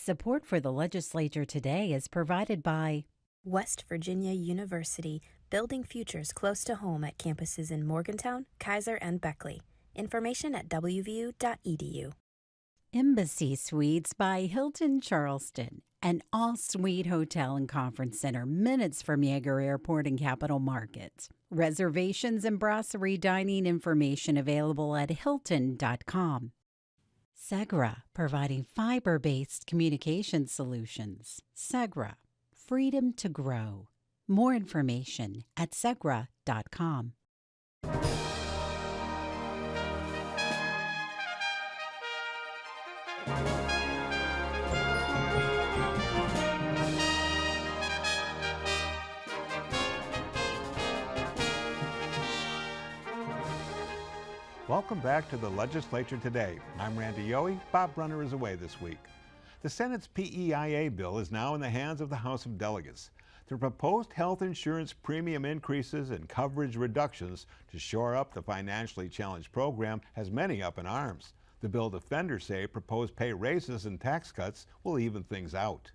Support for the Legislature today is provided by West Virginia University, building futures close to home at campuses in Morgantown, Kaiser, and Beckley. Information at wvu.edu. Embassy Suites by Hilton Charleston, an all-suite hotel and conference center minutes from Yeager Airport and Capital Market. Reservations and brasserie dining information available at hilton.com. Segra, providing fiber-based communication solutions. Segra, freedom to grow. More information at segra.com. Welcome back to the Legislature Today. I'm Randy Yohe. Bob Brunner is away this week. The Senate's PEIA bill is now in the hands of the House of Delegates. The proposed health insurance premium increases and coverage reductions to shore up the financially challenged program has many up in arms. The bill defenders say proposed pay raises and tax cuts will even things out.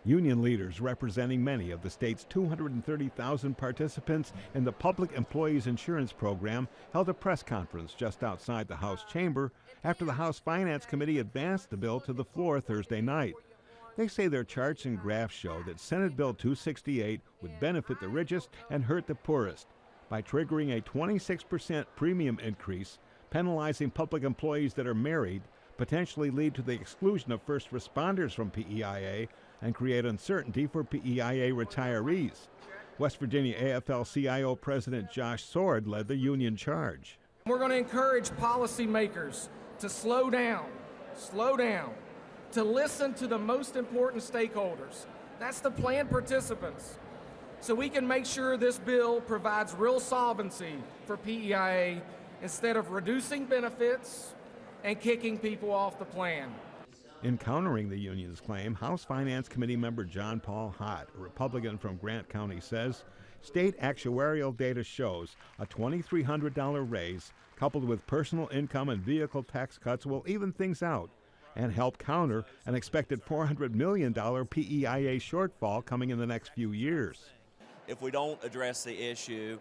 Union leaders representing many of the state's 230,000 participants in the Public Employees Insurance Program held a press conference just outside the House chamber after the House Finance Committee advanced the bill to the floor Thursday night. They say their charts and graphs show that Senate Bill 268 would benefit the richest and hurt the poorest by triggering a 26% premium increase, penalizing public employees that are married, potentially lead to the exclusion of first responders from PEIA, and create uncertainty for PEIA retirees. West Virginia AFL-CIO President Josh Sword led the union charge. We're going to encourage policymakers to slow down, to listen to the most important stakeholders. That's the plan participants. So we can make sure this bill provides real solvency for PEIA instead of reducing benefits and kicking people off the plan. In countering the union's claim, House Finance Committee member John Paul Hott, a Republican from Grant County, says state actuarial data shows a $2,300 raise coupled with personal income and vehicle tax cuts will even things out and help counter an expected $400 million PEIA shortfall coming in the next few years. If we don't address the issue,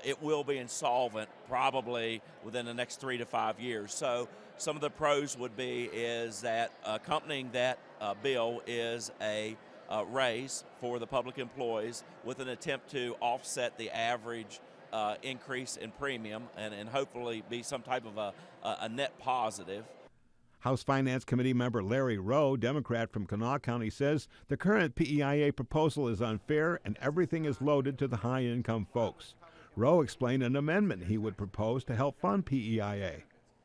it will be insolvent probably within the next 3 to 5 years. So some of the pros would be is that accompanying that bill is a raise for the public employees with an attempt to offset the average increase in premium and hopefully be some type of a net positive. House Finance Committee member Larry Rowe, Democrat from Kanawha County, says the current PEIA proposal is unfair and everything is loaded to the high-income folks. Rowe explained an amendment he would propose to help fund PEIA.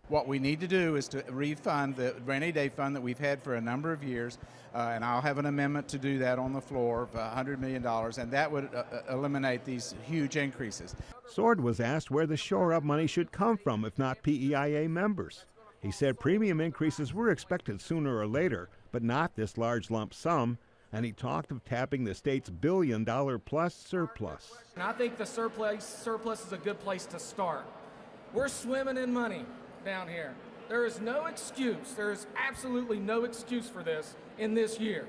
What we need to do is to refund the rainy day fund that we've had for a number of years, and I'll have an amendment to do that on the floor of $100 million, and that would eliminate these huge increases. Sword was asked where the shore-up money should come from if not PEIA members. He said premium increases were expected sooner or later, but not this large lump sum, and he talked of tapping the state's billion-dollar-plus surplus. And I think the surplus is a good place to start. We're swimming in money down here. There is no excuse, there is absolutely no excuse for this in this year.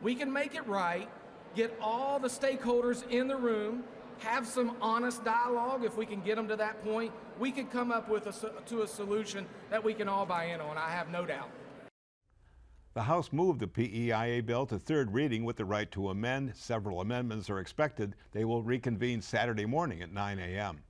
We can make it right, get all the stakeholders in the room, have some honest dialogue. If we can get them to that point, we can come up with a solution that we can all buy in on, I have no doubt. The House moved the PEIA bill to third reading with the right to amend. Several amendments are expected. They will reconvene Saturday morning at 9 a.m.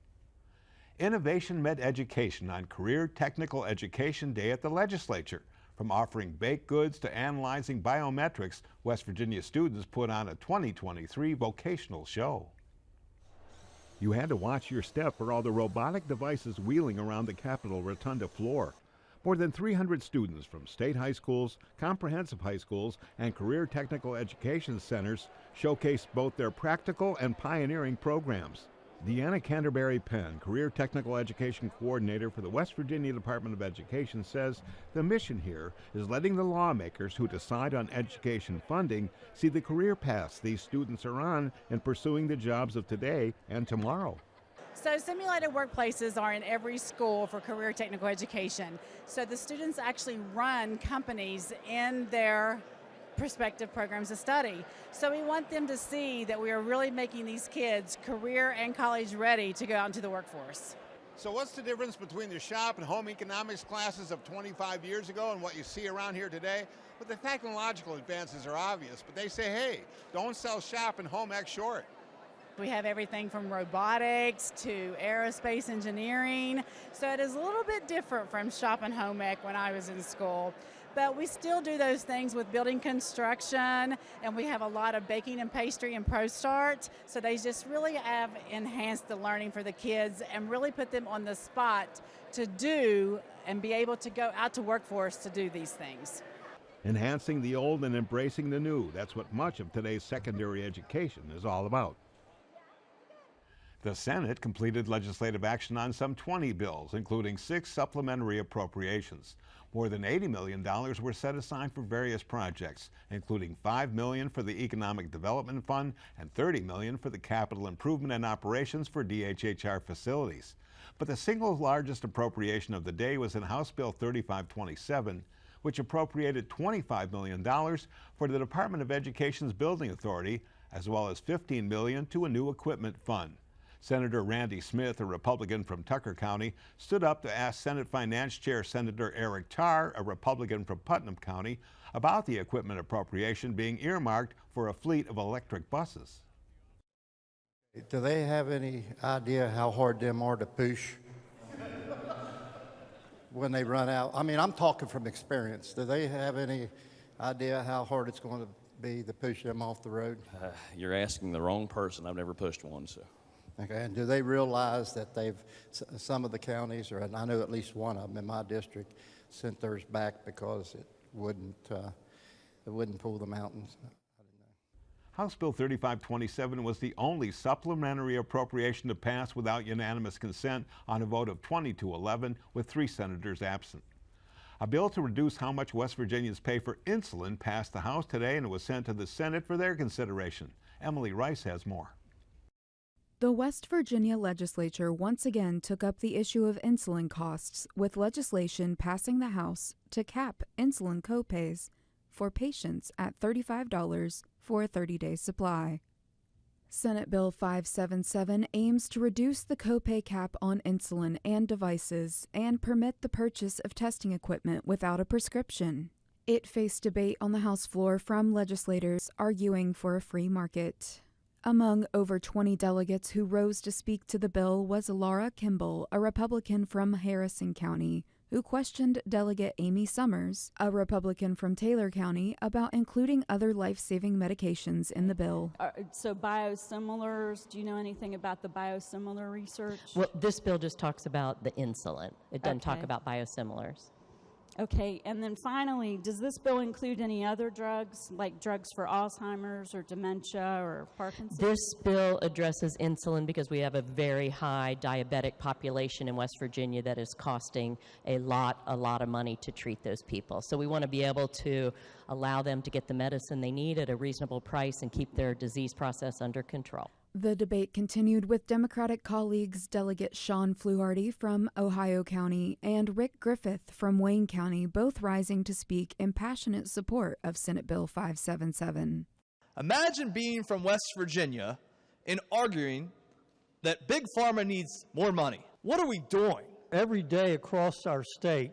Innovation met education on Career Technical Education Day at the Legislature. From offering baked goods to analyzing biometrics, West Virginia students put on a 2023 vocational show. You had to watch your step for all the robotic devices wheeling around the Capitol Rotunda floor. More than 300 students from state high schools, comprehensive high schools, and career technical education centers showcased both their practical and pioneering programs. Deanna Canterbury-Penn, Career Technical Education Coordinator for the West Virginia Department of Education, says the mission here is letting the lawmakers who decide on education funding see the career paths these students are on in pursuing the jobs of today and tomorrow. So simulated workplaces are in every school for career technical education. So the students actually run companies in their prospective programs of study. So we want them to see that we are really making these kids career and college ready to go out into the workforce. So what's the difference between the shop and home economics classes of 25 years ago and what you see around here today? Well, the technological advances are obvious, but they say, hey, don't sell shop and home ec short. We have everything from robotics to aerospace engineering. So it is a little bit different from shop and home ec when I was in school. But we still do those things with building construction, and we have a lot of baking and pastry and ProStart. So they just really have enhanced the learning for the kids and really put them on the spot to do and be able to go out to workforce to do these things. Enhancing the old and embracing the new. That's what much of today's secondary education is all about. The Senate completed legislative action on some 20 bills, including 6 supplementary appropriations. More than $80 million were set aside for various projects, including $5 million for the Economic Development Fund and $30 million for the Capital Improvement and Operations for DHHR facilities. But the single largest appropriation of the day was in House Bill 3527, which appropriated $25 million for the Department of Education's Building Authority, as well as $15 million to a new equipment fund. Senator Randy Smith, a Republican from Tucker County, stood up to ask Senate Finance Chair Senator Eric Tarr, a Republican from Putnam County, about the equipment appropriation being earmarked for a fleet of electric buses. Do they have any idea how hard them are to push when they run out? I mean, I'm talking from experience. Do they have any idea how hard it's going to be to push them off the road? You're asking the wrong person. I've never pushed one, so. Okay, and do they realize that some of the counties, or I know at least one of them in my district, sent theirs back because it wouldn't pull the mountains? House Bill 3527 was the only supplementary appropriation to pass without unanimous consent on a vote of 20-11, with 3 senators absent. A bill to reduce how much West Virginians pay for insulin passed the House today and was sent to the Senate for their consideration. Emily Rice has more. The West Virginia Legislature once again took up the issue of insulin costs, with legislation passing the House to cap insulin copays for patients at $35 for a 30-day supply. Senate Bill 577 aims to reduce the copay cap on insulin and devices and permit the purchase of testing equipment without a prescription. It faced debate on the House floor from legislators arguing for a free market. Among over 20 delegates who rose to speak to the bill was Laura Kimball, a Republican from Harrison County, who questioned Delegate Amy Summers, a Republican from Taylor County, about including other life-saving medications in the bill. So biosimilars, do you know anything about the biosimilar research? Well, this bill just talks about the insulin. It doesn't talk about biosimilars. Okay, and then finally, does this bill include any other drugs, like drugs for Alzheimer's or dementia or Parkinson's? This bill addresses insulin because we have a very high diabetic population in West Virginia that is costing a lot of money to treat those people. So we want to be able to allow them to get the medicine they need at a reasonable price and keep their disease process under control. The debate continued with Democratic colleagues Delegate Sean Fluharty from Ohio County and Rick Griffith from Wayne County, both rising to speak in passionate support of Senate Bill 577. Imagine being from West Virginia and arguing that Big Pharma needs more money. What are we doing? Every day across our state,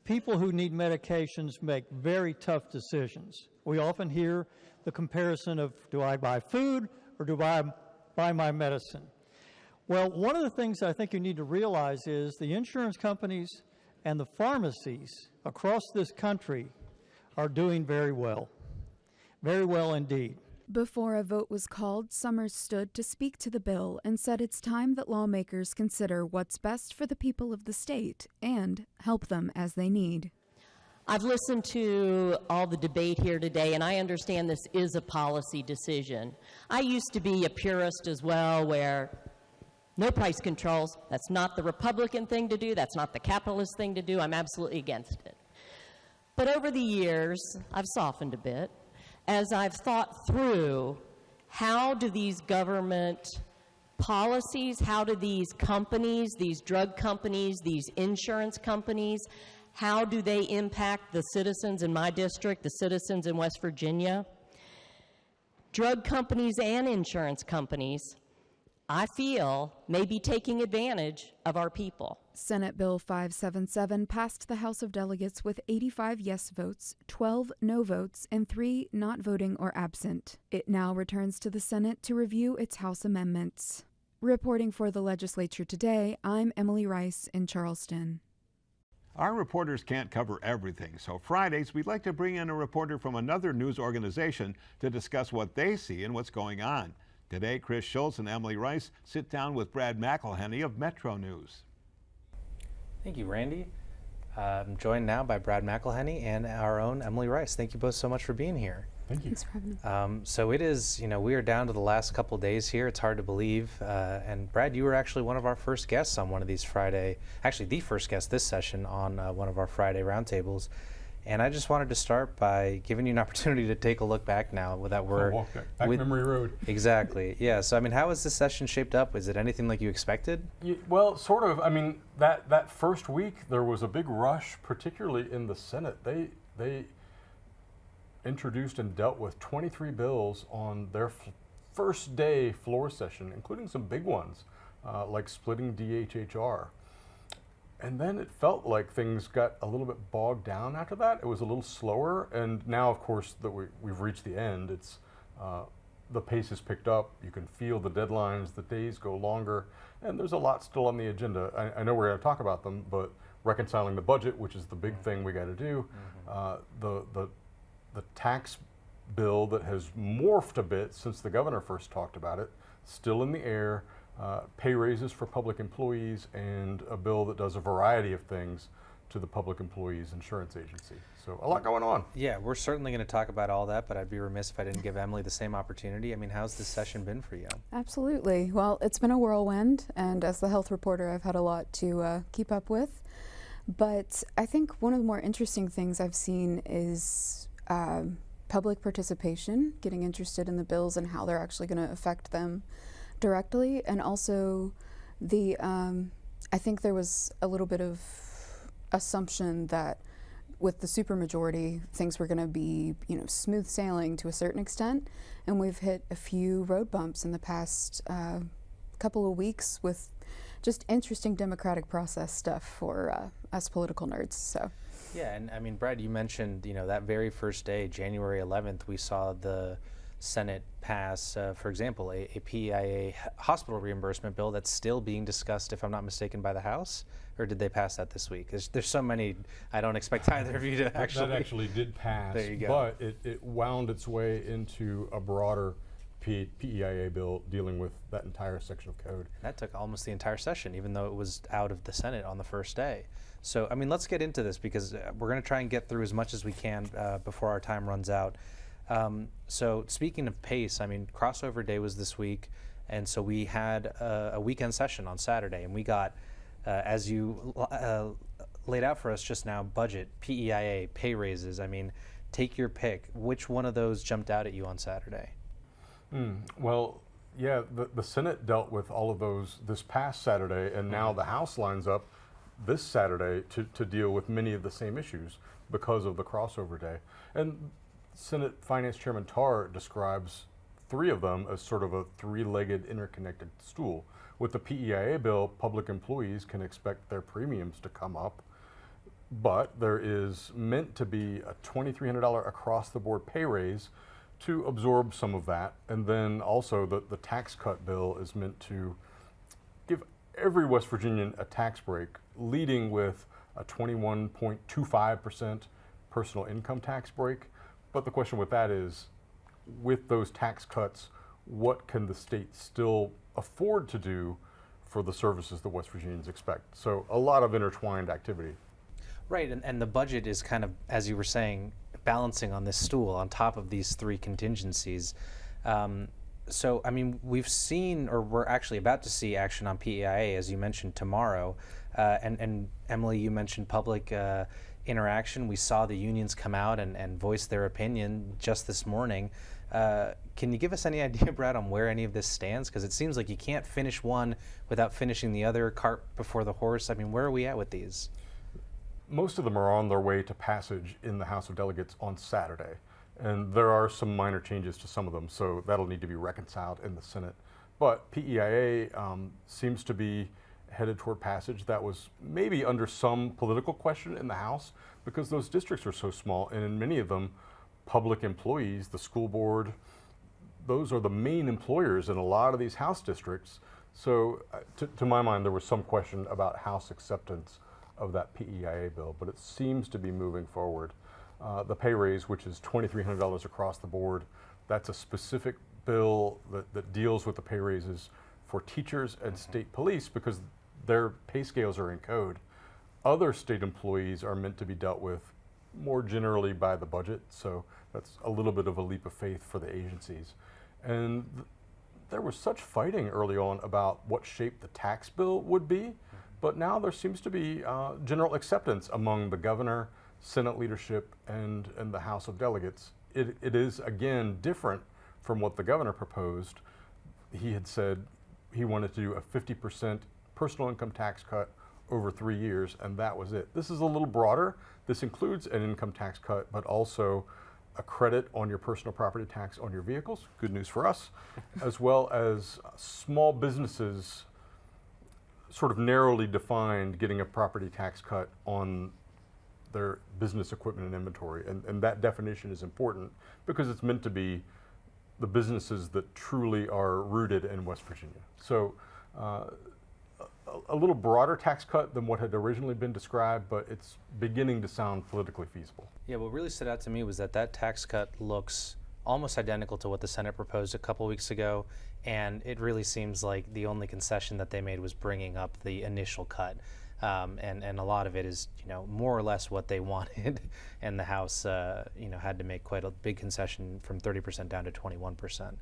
people who need medications make very tough decisions. We often hear the comparison of, do I buy food or do I buy my medicine? Well, one of the things I think you need to realize is the insurance companies and the pharmacies across this country are doing very well indeed. Before a vote was called, Summers stood to speak to the bill and said it's time that lawmakers consider what's best for the people of the state and help them as they need. I've listened to all the debate here today, and I understand this is a policy decision. I used to be a purist as well, where no price controls. That's not the Republican thing to do. That's not the capitalist thing to do. I'm absolutely against it. But over the years, I've softened a bit as I've thought through how do these government policies, how do these companies, these drug companies, these insurance companies, how do they impact the citizens in my district, the citizens in West Virginia? Drug companies and insurance companies, I feel, may be taking advantage of our people. Senate Bill 577 passed the House of Delegates with 85 yes votes, 12 no votes, and 3 not voting or absent. It now returns to the Senate to review its House amendments. Reporting for the Legislature today, I'm Emily Rice in Charleston. Our reporters can't cover everything, so Fridays we'd like to bring in a reporter from another news organization to discuss what they see and what's going on. Today, Chris Schultz and Emily Rice sit down with Brad McElhenney of Metro News. Thank you, Randy. I'm joined now by Brad McElhenney and our own Emily Rice. Thank you both so much for being here. Thank you. Thanks for having us. So it is, we are down to the last couple days here. It's hard to believe. And Brad, you were actually one of our first guests on one of these Friday, actually the first guest this session on one of our Friday roundtables. And I just wanted to start by giving you an opportunity to take a look back now that we're walk back memory road. Exactly. Yeah. So how has this session shaped up? Is it anything like you expected? Well, sort of. I mean, that first week there was a big rush, particularly in the Senate. They introduced and dealt with 23 bills on their first day floor session, including some big ones like splitting DHHR. And then it felt like things got a little bit bogged down after that. It was a little slower, and now, of course, that we've reached the end, it's the pace has picked up. You can feel the deadlines, the days go longer, and there's a lot still on the agenda. I know we're going to talk about them, but reconciling the budget, which is the big thing we got to do, the tax bill that has morphed a bit since the governor first talked about it, still in the air. Pay raises for public employees, and a bill that does a variety of things to the Public Employees Insurance Agency. So a lot going on. Yeah, we're certainly going to talk about all that, but I'd be remiss if I didn't give Emily the same opportunity. How's this session been for you? Absolutely. Well, it's been a whirlwind, and as the health reporter, I've had a lot to keep up with. But I think one of the more interesting things I've seen is public participation, getting interested in the bills and how they're actually going to affect them directly, and also I think there was a little bit of assumption that with the supermajority things were going to be smooth sailing to a certain extent, and we've hit a few road bumps in the past couple of weeks with just interesting democratic process stuff for us political nerds. So yeah, and Brad, you mentioned that very first day, January 11th, we saw the Senate pass, for example, a PEIA hospital reimbursement bill that's still being discussed, if I'm not mistaken, by the House. Or did they pass that this week? There's so many, I don't expect either of you to actually. That actually did pass, there you go. But it wound its way into a broader PEIA bill dealing with that entire section of code. That took almost the entire session, even though it was out of the Senate on the first day. So, let's get into this, because we're going to try and get through as much as we can before our time runs out. So speaking of pace, crossover day was this week, and so we had a weekend session on Saturday, and we got, as you laid out for us just now, budget, PEIA, pay raises. Take your pick. Which one of those jumped out at you on Saturday? Well, yeah, the Senate dealt with all of those this past Saturday, and now the House lines up this Saturday to deal with many of the same issues because of the crossover day. And Senate Finance Chairman Tarr describes 3 of them as sort of a 3-legged interconnected stool. With the PEIA bill, public employees can expect their premiums to come up, but there is meant to be a $2,300 across-the-board pay raise to absorb some of that. And then also the tax cut bill is meant to give every West Virginian a tax break, leading with a 21.25% personal income tax break. But the question with that is, with those tax cuts, what can the state still afford to do for the services that West Virginians expect? So a lot of intertwined activity. Right, and the budget is kind of, as you were saying, balancing on this stool on top of these 3 contingencies. So, we've seen, or we're actually about to see action on PEIA, as you mentioned, tomorrow. And Emily, you mentioned public interaction. We saw the unions come out and voice their opinion just this morning. Can you give us any idea, Brad, on where any of this stands? Because it seems like you can't finish one without finishing the other, cart before the horse. I mean, where are we at with these? Most of them are on their way to passage in the House of Delegates on Saturday. And there are some minor changes to some of them, so that'll need to be reconciled in the Senate. But PEIA seems to be headed toward passage. That was maybe under some political question in the House because those districts are so small, and in many of them, public employees, the school board, those are the main employers in a lot of these House districts. So to my mind, there was some question about House acceptance of that PEIA bill, but it seems to be moving forward. The pay raise, which is $2,300 across the board, that's a specific bill that deals with the pay raises for teachers and state police because their pay scales are in code. Other state employees are meant to be dealt with more generally by the budget, so that's a little bit of a leap of faith for the agencies. And there was such fighting early on about what shape the tax bill would be, but now there seems to be general acceptance among the governor, Senate leadership, and the House of Delegates. It is, again, different from what the governor proposed. He had said he wanted to do a 50% personal income tax cut over 3 years, and that was it. This is a little broader. This includes an income tax cut, but also a credit on your personal property tax on your vehicles, good news for us, as well as small businesses sort of narrowly defined getting a property tax cut on their business equipment and inventory. And that definition is important because it's meant to be the businesses that truly are rooted in West Virginia. So a little broader tax cut than what had originally been described, but it's beginning to sound politically feasible. Yeah, what really stood out to me was that tax cut looks almost identical to what the Senate proposed a couple weeks ago, and it really seems like the only concession that they made was bringing up the initial cut. And a lot of it is, more or less what they wanted, and the House, had to make quite a big concession from 30% down to 21%.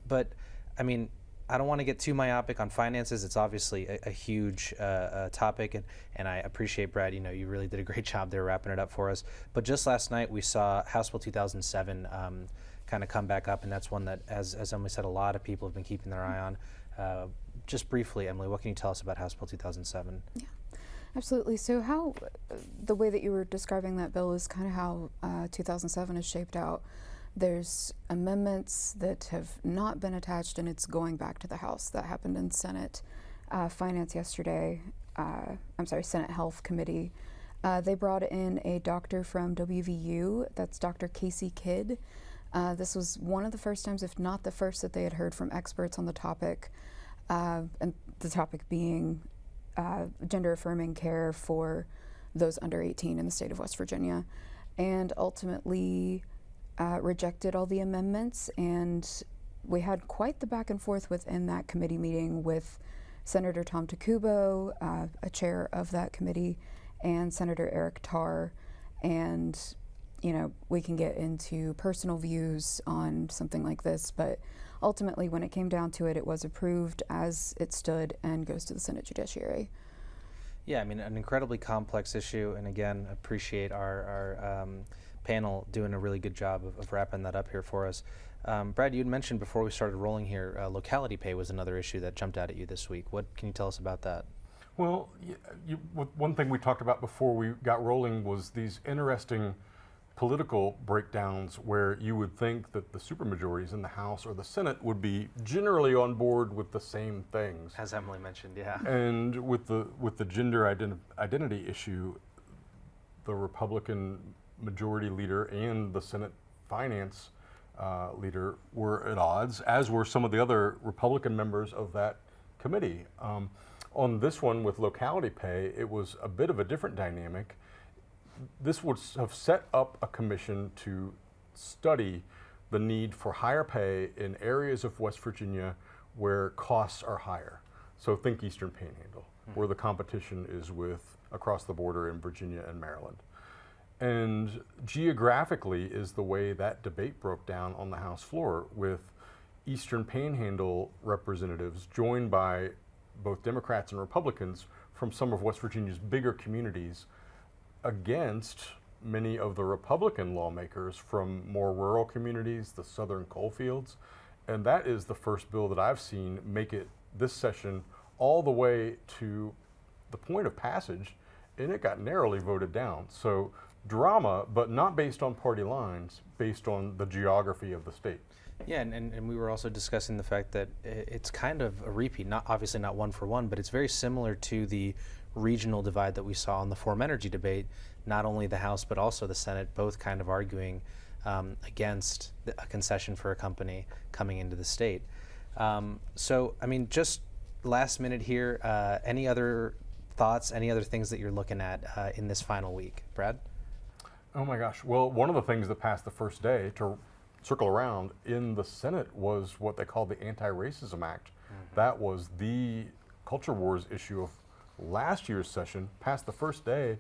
But, I mean, I don't want to get too myopic on finances. It's obviously a huge topic, and I appreciate, Brad, you really did a great job there wrapping it up for us. But just last night, we saw House Bill 2007 kind of come back up, and that's one that, as Emily said, a lot of people have been keeping their eye on. Just briefly, Emily, what can you tell us about House Bill 2007? Yeah, absolutely. So the way that you were describing that bill is kind of how 2007 is shaped out. There's amendments that have not been attached, and it's going back to the House. That happened in Senate Finance yesterday. Senate Health Committee. They brought in a doctor from WVU. That's Dr. Casey Kidd. This was one of the first times, if not the first, that they had heard from experts on the topic. And the topic being gender-affirming care for those under 18 in the state of West Virginia, and ultimately rejected all the amendments. And we had quite the back and forth within that committee meeting with Senator Tom Takubo, a chair of that committee, and Senator Eric Tarr. And we can get into personal views on something like this, but ultimately, when it came down to it, it was approved as it stood and goes to the Senate Judiciary. Yeah, I mean, an incredibly complex issue, and again, appreciate our panel doing a really good job of wrapping that up here for us. Brad, you had mentioned before we started rolling here, locality pay was another issue that jumped out at you this week. What can you tell us about that? Well, one thing we talked about before we got rolling was these interesting political breakdowns where you would think that the supermajorities in the House or the Senate would be generally on board with the same things. As Emily mentioned, yeah. And with the gender identity issue, the Republican majority leader and the Senate finance leader were at odds, as were some of the other Republican members of that committee. On this one with locality pay, it was a bit of a different dynamic. This would have set up a commission to study the need for higher pay in areas of West Virginia where costs are higher. So think Eastern Panhandle, where the competition is with across the border in Virginia and Maryland. And geographically is the way that debate broke down on the House floor, with Eastern Panhandle representatives joined by both Democrats and Republicans from some of West Virginia's bigger communities against many of the Republican lawmakers from more rural communities, the southern coal fields. And that is the first bill that I've seen make it this session all the way to the point of passage, and it got narrowly voted down. So drama, but not based on party lines, based on the geography of the state. Yeah, and we were also discussing the fact that it's kind of a repeat, not obviously not one for one, but it's very similar to the regional divide that we saw in the Form Energy debate, not only the House but also the Senate, both kind of arguing against a concession for a company coming into the state. So, I mean, just last minute here, any other thoughts, any other things that you're looking at in this final week? Brad? Oh my gosh. Well, one of the things that passed the first day, to circle around, in the Senate was what they called the Anti-Racism Act. That was the culture wars issue of last year's session, passed the first day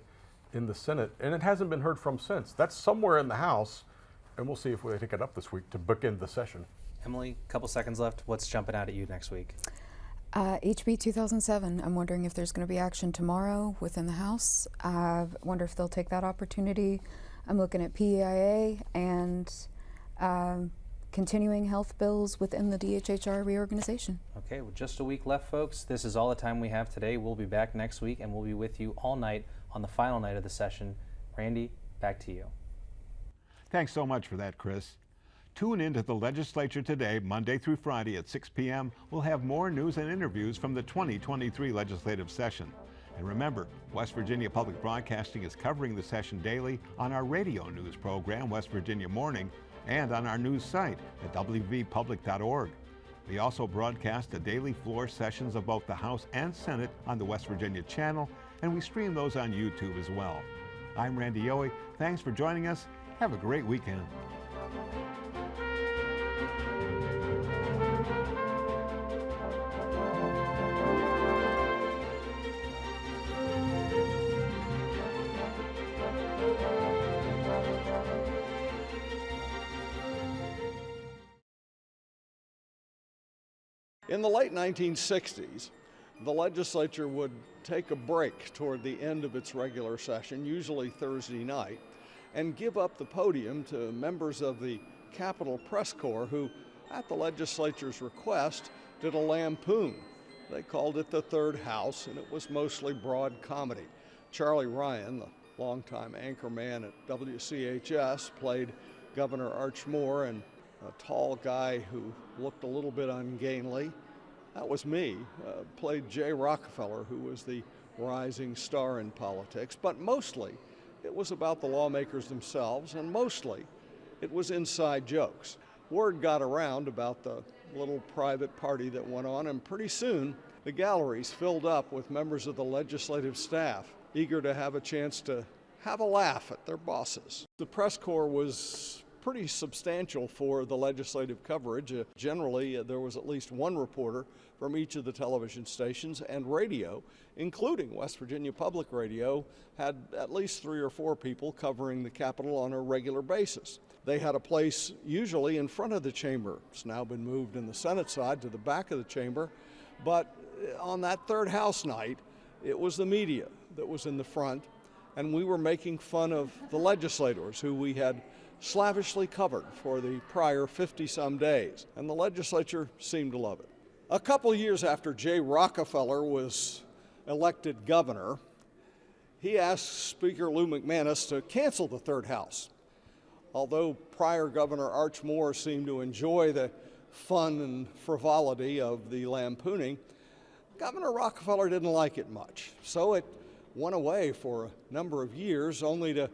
in the Senate, and it hasn't been heard from since. That's somewhere in the House, and we'll see if we take it up this week to bookend the session. Emily, a couple seconds left. What's jumping out at you next week? HB 2007. I'm wondering if there's going to be action tomorrow within the House. I wonder if they'll take that opportunity. I'm looking at PEIA and continuing health bills within the DHHR reorganization. Okay, well, just a week left, folks. This is all the time we have today. We'll be back next week, and we'll be with you all night on the final night of the session. Randy, back to you. Thanks so much for that, Chris. Tune in to the Legislature today, Monday through Friday at 6 p.m. We'll have more news and interviews from the 2023 legislative session. And remember, West Virginia Public Broadcasting is covering the session daily on our radio news program, West Virginia Morning, and on our news site at wvpublic.org. We also broadcast the daily floor sessions of both the House and Senate on the West Virginia channel, and we stream those on YouTube as well. I'm Randy Yohe. Thanks for joining us. Have a great weekend. In the late 1960s, the legislature would take a break toward the end of its regular session, usually Thursday night, and give up the podium to members of the Capitol Press Corps who, at the legislature's request, did a lampoon. They called it the Third House, and it was mostly broad comedy. Charlie Ryan, the longtime anchorman at WCHS, played Governor Arch Moore, and a tall guy who looked a little bit ungainly, that was me, played Jay Rockefeller, who was the rising star in politics. But mostly, it was about the lawmakers themselves, and mostly, it was inside jokes. Word got around about the little private party that went on, and pretty soon, the galleries filled up with members of the legislative staff, eager to have a chance to have a laugh at their bosses. The press corps was pretty substantial for the legislative coverage. Generally, there was at least one reporter from each of the television stations, and radio, including West Virginia Public Radio, had at least 3 or 4 people covering the Capitol on a regular basis. They had a place usually in front of the chamber. It's now been moved in the Senate side to the back of the chamber, but on that Third House night, it was the media that was in the front, and we were making fun of the legislators who we had slavishly covered for the prior 50-some days, and the legislature seemed to love it. A couple years after Jay Rockefeller was elected governor, he asked Speaker Lou McManus to cancel the Third House. Although prior Governor Arch Moore seemed to enjoy the fun and frivolity of the lampooning, Governor Rockefeller didn't like it much. So it went away for a number of years, only to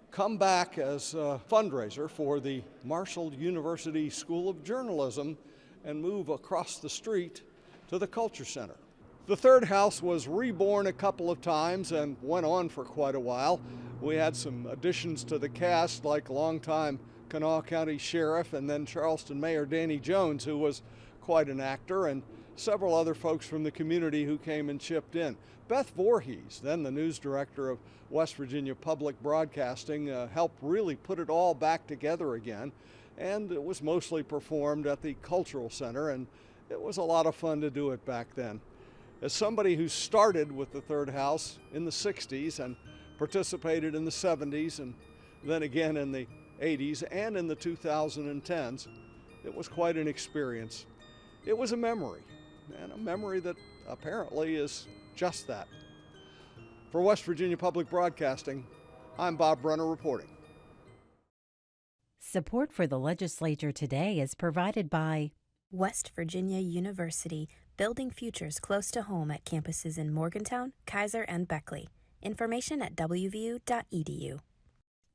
come back as a fundraiser for the Marshall University School of Journalism and move across the street to the Culture Center. The Third House was reborn a couple of times and went on for quite a while. We had some additions to the cast, like longtime Kanawha County Sheriff and then Charleston Mayor Danny Jones, who was quite an actor, and several other folks from the community who came and chipped in. Beth Voorhees, then the news director of West Virginia Public Broadcasting, helped really put it all back together again, and it was mostly performed at the Cultural Center, and it was a lot of fun to do it back then. As somebody who started with the Third House in the 60s and participated in the 70s and then again in the 80s and in the 2010s, it was quite an experience. It was a memory, and a memory that apparently is just that. For West Virginia Public Broadcasting, I'm Bob Brunner reporting. Support for the Legislature Today is provided by West Virginia University, building futures close to home at campuses in Morgantown, Kaiser, and Beckley. Information at wvu.edu.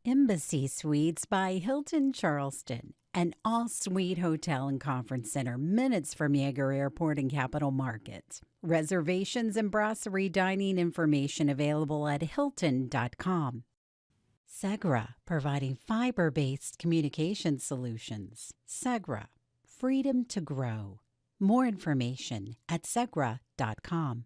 Embassy Suites by Hilton Charleston, an all-suite hotel and conference center minutes from Yeager Airport and Capital Markets. Reservations and brasserie dining information available at hilton.com. Segra, providing fiber-based communication solutions. Segra, freedom to grow. More information at segra.com.